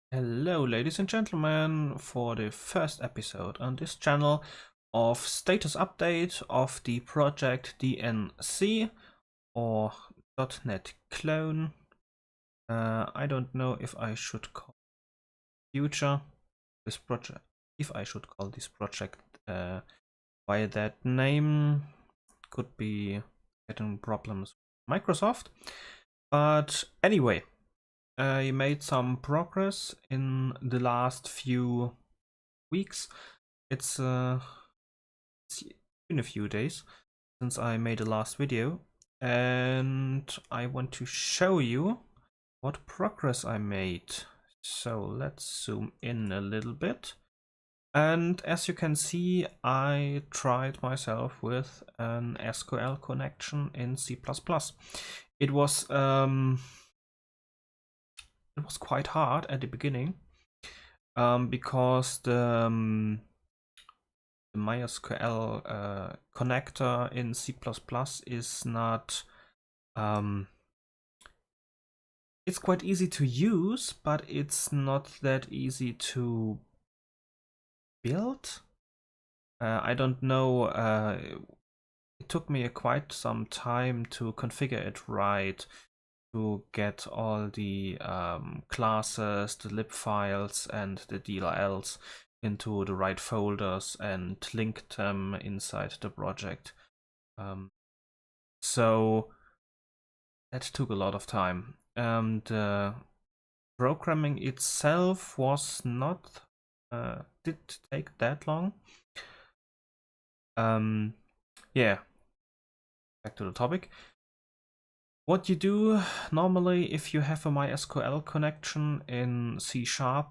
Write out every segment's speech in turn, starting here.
Hello, ladies and gentlemen, for the first episode on this channel of status update of the project DNC or .NETClone. I don't know if I should call future this project, if I should call this project by that name. Could be getting problems with Microsoft, but anyway. I made some progress in the last few weeks. It's been a few days since I made the last video, and I want to show you what progress I made. So let's zoom in a little bit. And as you can see, I tried myself with an SQL connection in C++. It was quite hard at the beginning because the MySQL connector in C++ is not it's quite easy to use, but it's not that easy to build. I don't know, it took me quite some time to configure it right, to get all the classes, the lib files, and the DLLs into the right folders and link them inside the project. So that took a lot of time. The programming itself was not did take that long. Yeah, back to the topic. What you do normally if you have a MySQL connection in C#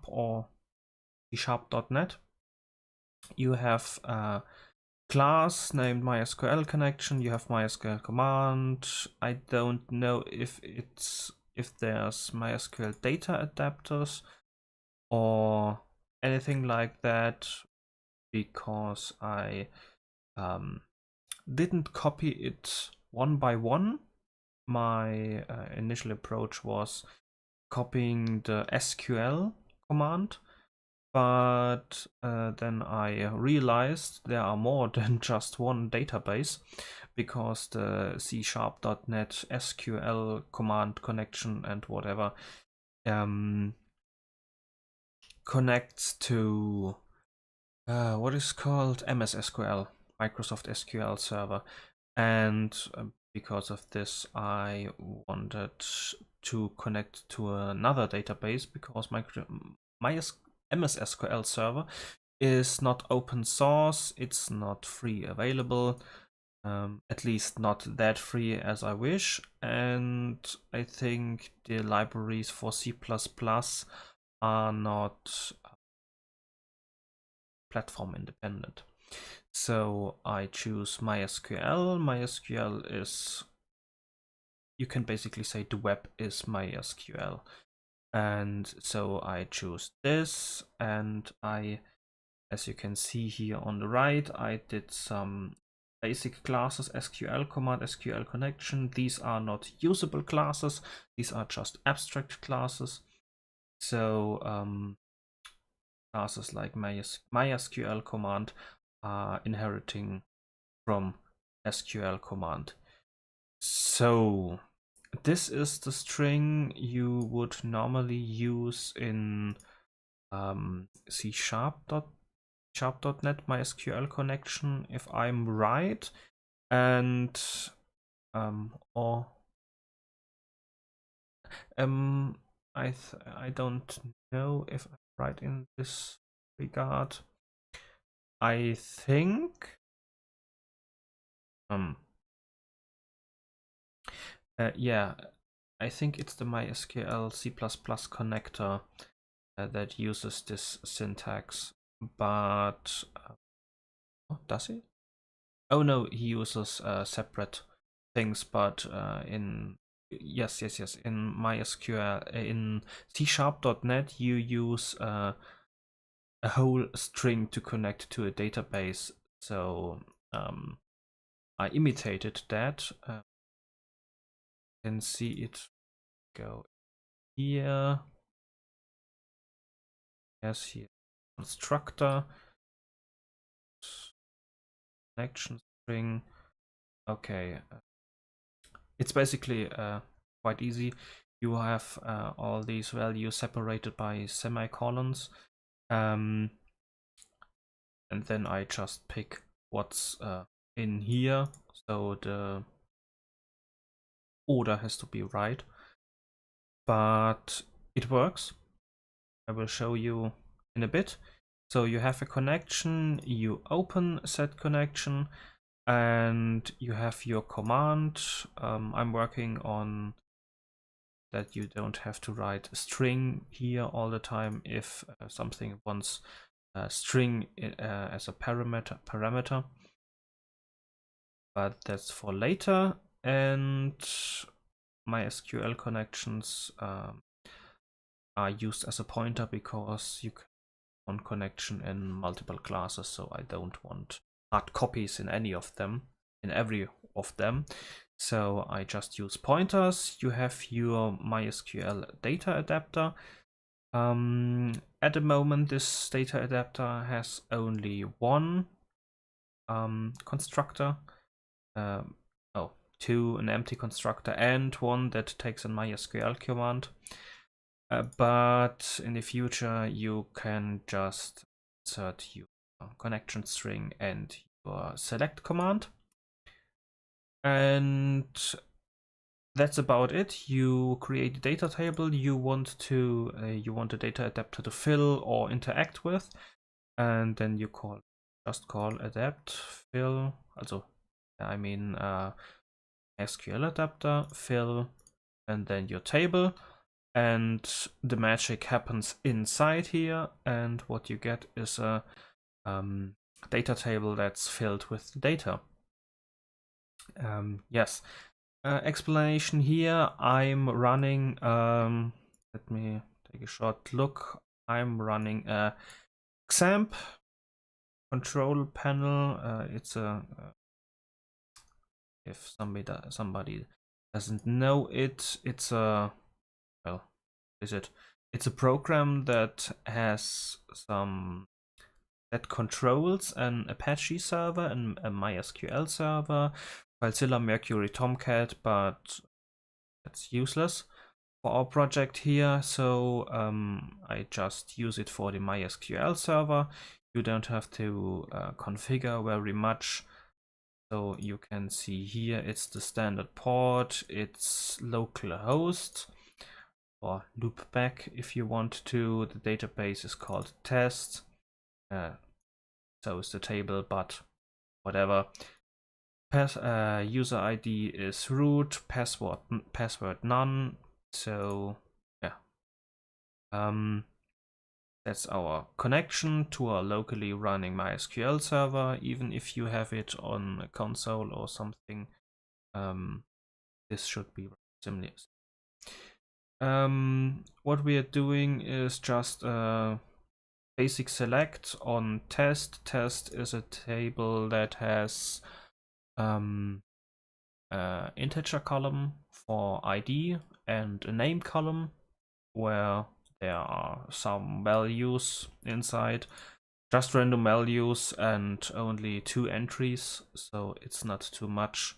or C#.NET, you have a class named MySQL connection, you have MySQL command. I don't know if there's MySQL data adapters or anything like that, because I didn't copy it one by one. My initial approach was copying the SQL command, but then I realized there are more than just one database, because the C#.NET SQL command connection and whatever connects to what is called MSSQL, Microsoft SQL Server, and because of this I wanted to connect to another database, because my MS SQL Server is not open source, it's not free available, at least not that free as I wish, and I think the libraries for C++ are not platform independent. So I choose MySQL. MySQL is, you can basically say the web is MySQL. And so I choose this, and I, as you can see here on the right, I did some basic classes, SQL command, SQL connection. These are not usable classes, these are just abstract classes. So classes like MySQL command are inheriting from SQL command. So this is the string you would normally use in C#.NET MySQL connection, if I'm right, and or I don't know if I'm right in this regard. I think yeah, I think it's the MySQL C++ connector that uses this syntax, but does he? Oh no, he uses separate things, but in yes, in MySQL, in C#.NET you use a whole string to connect to a database. So I imitated that. You can see it go here. Yes, here constructor, connection string. Okay, it's basically quite easy. You have all these values separated by semicolons, and then I just pick what's in here, so the order has to be right, but it works. I will show you in a bit. So you have a connection, you open said connection, and you have your command. I'm working on that you don't have to write a string here all the time if something wants a string as a parameter, but that's for later. And MySQL connections are used as a pointer because you can one connection in multiple classes, so I don't want hard copies in any of them, in every of them. So I just use pointers. You have your MySQL data adapter. At the moment, this data adapter has only one constructor. Two, an empty constructor, and one that takes a MySQL command. But in the future, you can just insert your connection string and your select command. And that's about it. You create a data table you want the data adapter to fill or interact with, and then you just call adapt fill. Also, I mean SQL adapter fill, and then your table. And the magic happens inside here, and what you get is a data table that's filled with data. Yes. Explanation here. I'm running. Let me take a short look. I'm running a XAMPP control panel. It's a if somebody doesn't know it, it's a it's a program that has that controls an Apache server and a MySQL server, FileZilla, Mercury, Tomcat, but that's useless for our project here. So I just use it for the MySQL server. You don't have to configure very much. So you can see here it's the standard port, it's localhost, or loopback if you want to. The database is called test. So is the table, but whatever. User ID is root, password none. So yeah, that's our connection to our locally running MySQL server. Even if you have it on a console or something, this should be similar. What we are doing is just basic select on test. Test is a table that has integer column for ID and a name column where there are some values inside, just random values, and only 2 entries, so it's not too much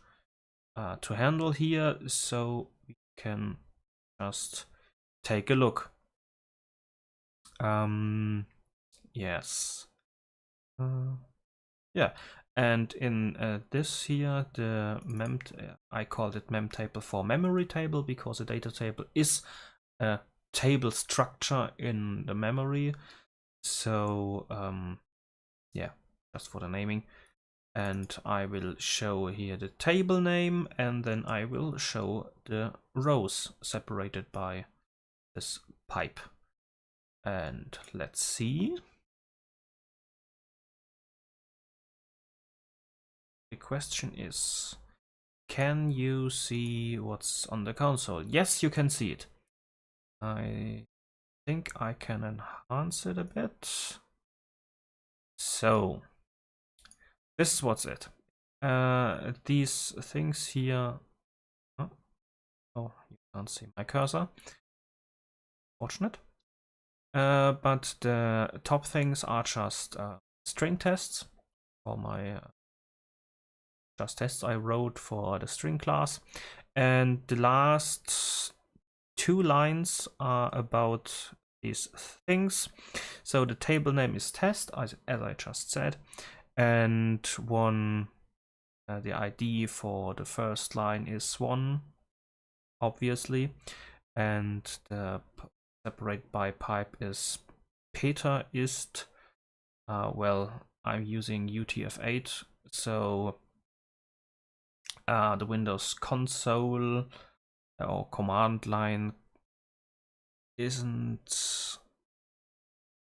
to handle here. So we can just take a look. Yes. Yeah, and in this here, the I called it mem table for memory table because a data table is a table structure in the memory. So yeah, just for the naming. And I will show here the table name, and then I will show the rows separated by this pipe. And let's see. The question is, can you see what's on the console? Yes, you can see it. I think I can enhance it a bit. So, this is what's it. These things here. Oh, you can't see my cursor. Fortunate. but the top things are just string tests for my just tests I wrote for the string class, and the last 2 lines are about these things. So the table name is test, as I just said, and the ID for the first line is 1, obviously, and the separate by pipe is Peter ist. Well, I'm using UTF-8, so the Windows console or command line isn't.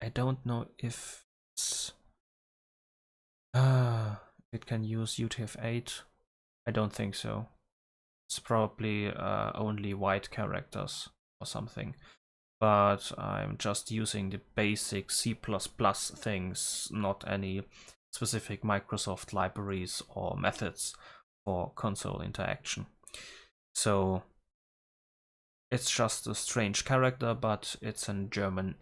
I don't know if it can use UTF-8. I don't think so. It's probably only white characters or something. But I'm just using the basic C++ things, not any specific Microsoft libraries or methods for console interaction. So it's just a strange character, but it's in German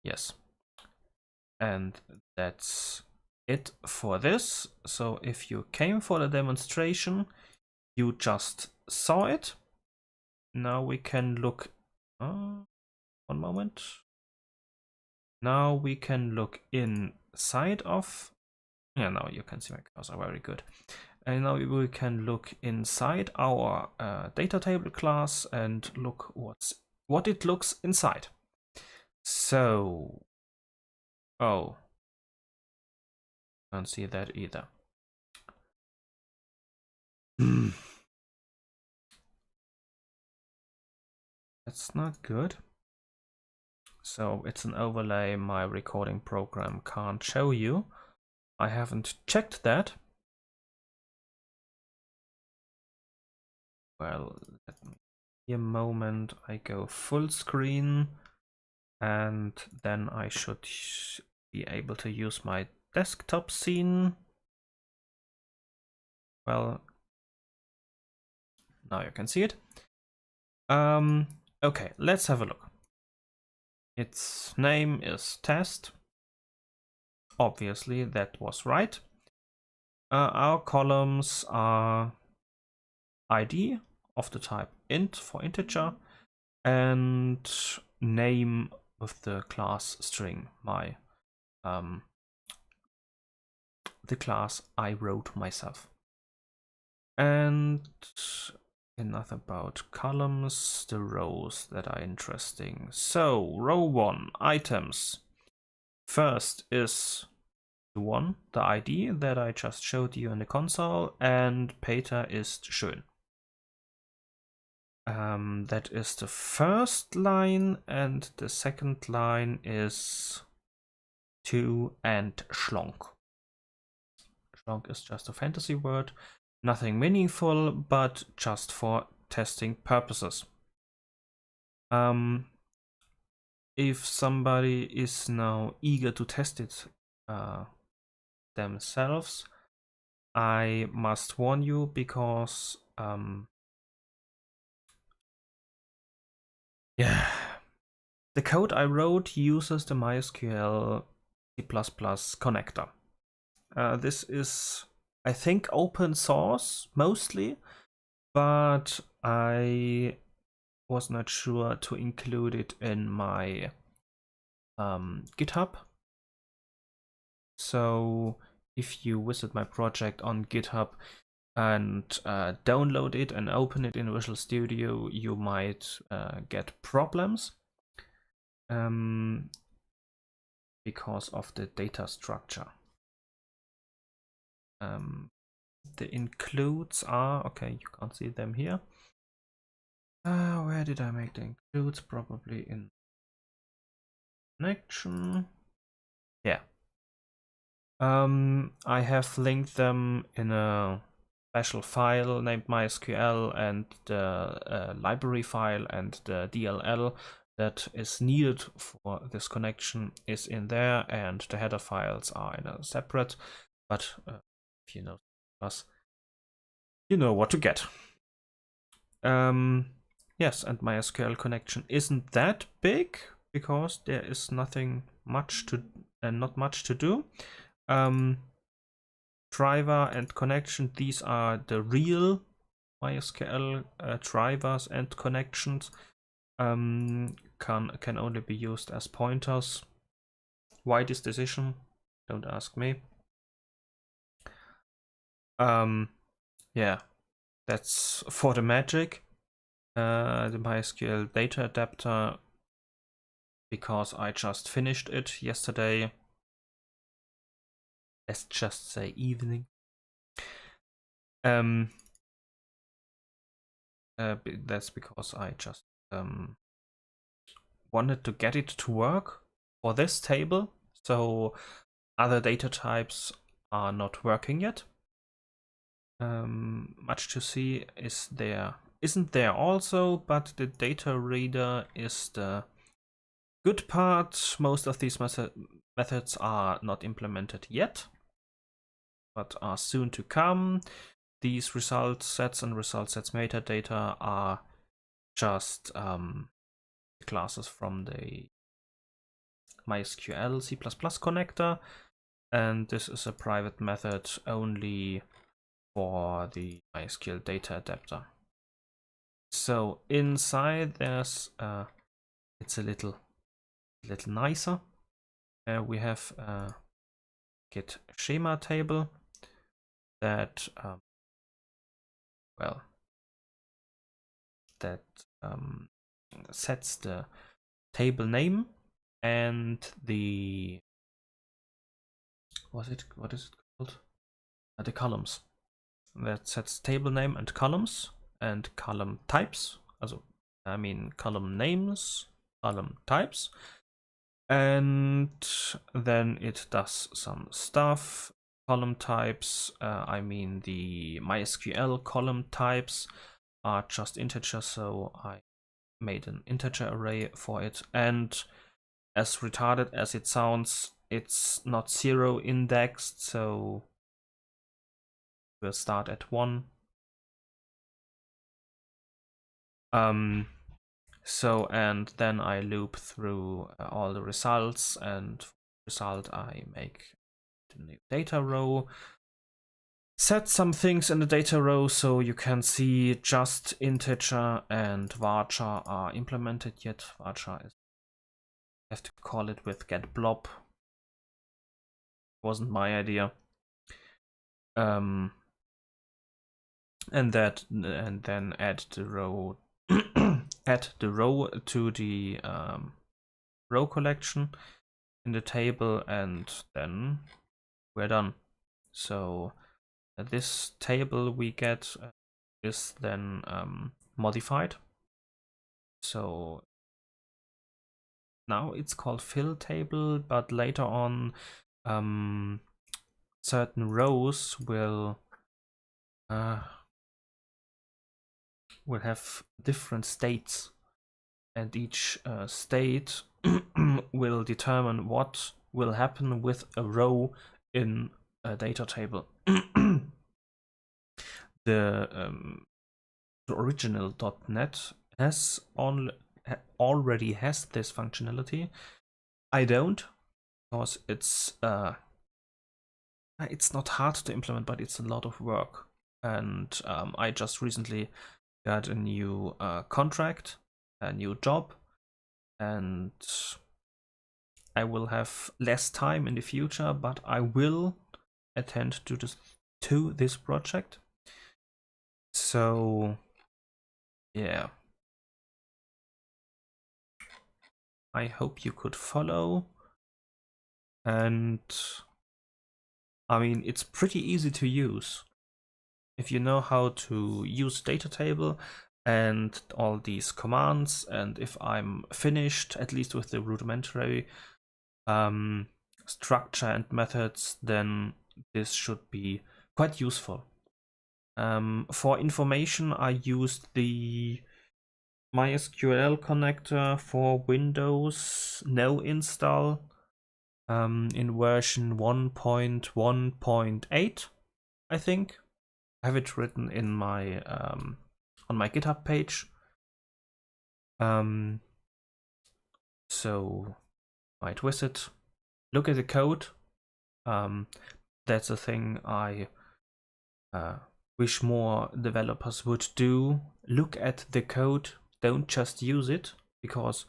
yes. And that's it for this. So if you came for the demonstration, you just saw it. Now we can look, one moment. Now we can look inside of, yeah, now you can see my cursor, very good. And now we can look inside our data table class and look what it looks inside. So, oh, can't see that either. That's not good. So it's an overlay my recording program can't show you. I haven't checked that. Well, let me give a moment. I go full screen, and then I should be able to use my desktop scene. Well, now you can see it. Okay, let's have a look. Its name is test. Obviously, that was right. Our columns are ID of the type int for integer and name with the class string, the class I wrote myself. And enough about columns, the rows that are interesting. So row 1, items. First is the 1, the ID that I just showed you in the console, and Peter ist schön. That is the first line, and the second line is 2 and schlonk. Schlonk is just a fantasy word. Nothing meaningful, but just for testing purposes. If somebody is now eager to test it themselves, I must warn you, because yeah, the code I wrote uses the MySQL C++ connector. This is, I think, open source mostly, but I was not sure to include it in my GitHub. So if you visit my project on GitHub and download it and open it in Visual Studio, you might get problems because of the data structure. The includes are, okay, you can't see them here. Where did I make the includes? Probably in connection. Yeah. I have linked them in a special file named MySQL, and the library file and the DLL that is needed for this connection is in there, and the header files are in a separate, but if you know us, you know what to get. Yes, and MySQL connection isn't that big because there is nothing much to not much to do. Driver and connection, these are the real MySQL drivers and connections. Can only be used as pointers. Why this decision? Don't ask me. Yeah, that's for the magic. The MySQL data adapter, because I just finished it yesterday. Let's just say evening. That's because I just wanted to get it to work for this table. So other data types are not working yet. Much to see isn't there also, but the data reader is the good part. Most of these methods are not implemented yet, but are soon to come. These result sets and result sets metadata are just classes from the MySQL C++ connector, and this is a private method only for the MySQL data adapter. So inside there's it's a little nicer. We have a get schema table that sets the table name and the what is it called? The columns. That sets table name and columns and column types. Also, I mean column names, column types. And then it does some stuff. Column types, I mean the MySQL column types are just integers, so I made an integer array for it. And as retarded as it sounds, it's not 0 indexed, so we'll start at 1. So, and then I loop through all the results, and for the result I make the new data row, set some things in the data row so you can see just integer and varchar are implemented yet. Varchar is, I have to call it with get blob. Wasn't my idea. And then add the row add the row to the row collection in the table, and then we're done. So this table we get is then modified. So now it's called fill table, but later on certain rows will have different states, and each state will determine what will happen with a row in a data table. The original .NET already has this functionality. I don't, because it's not hard to implement, but it's a lot of work. And I just recently got a new contract, a new job, and I will have less time in the future, but I will attend to this project. So yeah, I hope you could follow. And I mean, it's pretty easy to use if you know how to use data table and all these commands. And if I'm finished, at least with the rudimentary structure and methods, then this should be quite useful. For information, I used the MySQL connector for Windows no install in version 1.1.8, I think. I have it written in my on my GitHub page. So might visit, look at the code. That's a thing I wish more developers would do. Look at the code, don't just use it, because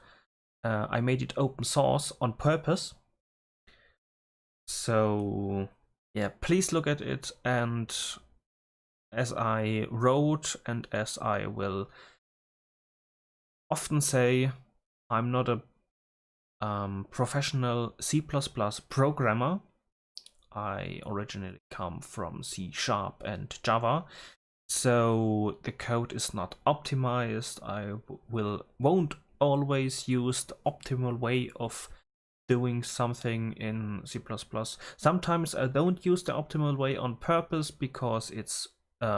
I made it open source on purpose. So yeah, please look at it, and as I wrote and as I will often say, I'm not a professional C++ programmer. I originally come from C# and Java, so the code is not optimized. I won't always use the optimal way of doing something in C++. Sometimes I don't use the optimal way on purpose because it's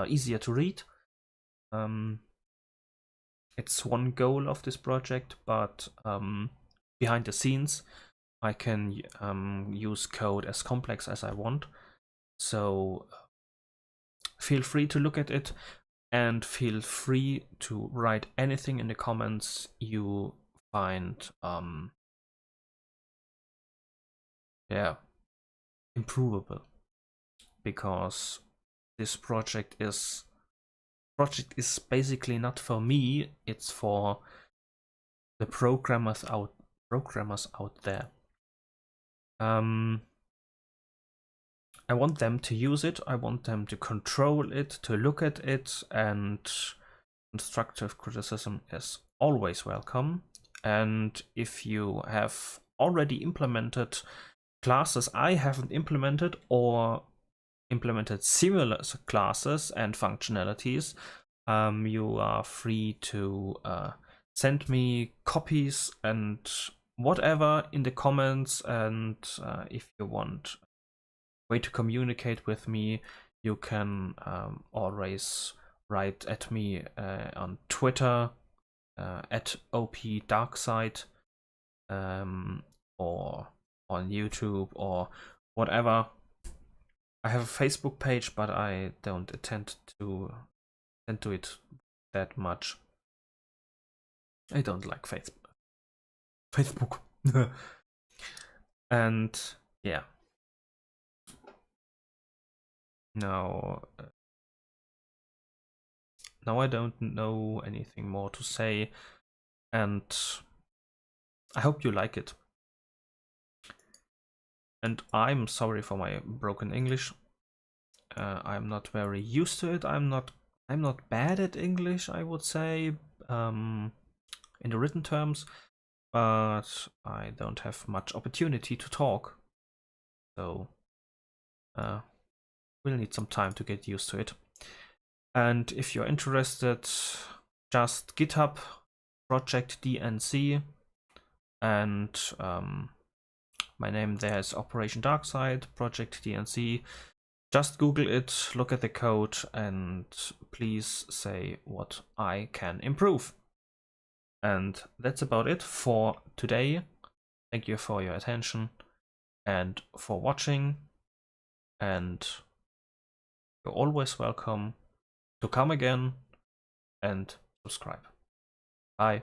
easier to read. It's one goal of this project, but behind the scenes I can use code as complex as I want. So feel free to look at it, and feel free to write anything in the comments you find improvable, because this project is basically not for me, it's for the programmers out there. I want them to use it, I want them to control it, to look at it, and constructive criticism is always welcome. And if you have already implemented classes I haven't implemented, or implemented similar classes and functionalities, you are free to send me copies and whatever in the comments. And if you want a way to communicate with me, you can always write at me on Twitter at OP_Darkside, or on YouTube or whatever. I have a Facebook page, but I don't attend to it that much. I don't like Facebook. And yeah. Now I don't know anything more to say, and I hope you like it. And I'm sorry for my broken English. I'm not very used to it. I'm not bad at English, I would say, in the written terms, but I don't have much opportunity to talk. So we'll need some time to get used to it. And if you're interested, just GitHub ProjectDNC, and my name there is Operation Darkside, ProjectDNC. Just Google it, look at the code, and please say what I can improve. And that's about it for today. Thank you for your attention and for watching, and you're always welcome to come again and subscribe. Bye.